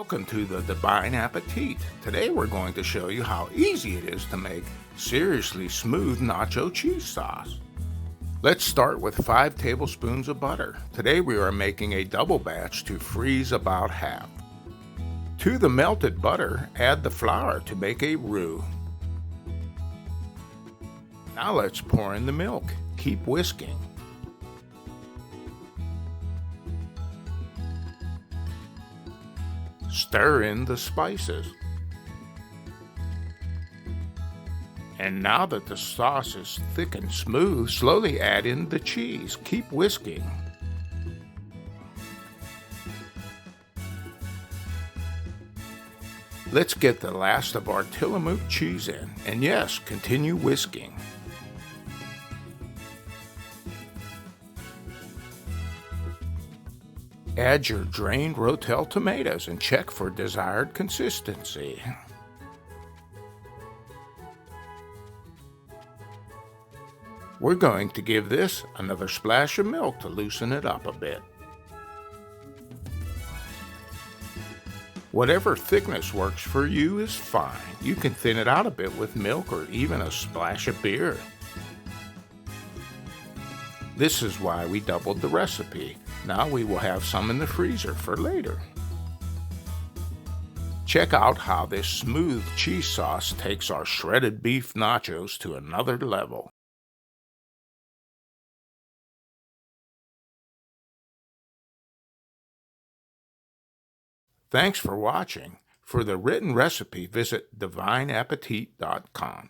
Welcome to the Divine Appetit. Today we're going to show you how easy it is to make seriously smooth nacho cheese sauce. Let's start with 5 tablespoons of butter. Today we are making a double batch to freeze about half. To the melted butter, add the flour to make a roux. Now let's pour in the milk. Keep whisking. Stir in the spices. And now that the sauce is thick and smooth, slowly add in the cheese. Keep whisking. Let's get the last of our Tillamook cheese in, and yes, continue whisking. Add your drained Rotel tomatoes and check for desired consistency. We're going to give this another splash of milk to loosen it up a bit. Whatever thickness works for you is fine. You can thin it out a bit with milk or even a splash of beer. This is why we doubled the recipe. Now we will have some in the freezer for later. Check out how this smooth cheese sauce takes our shredded beef nachos to another level. Thanks for watching. For the written recipe, visit divineappetit.com.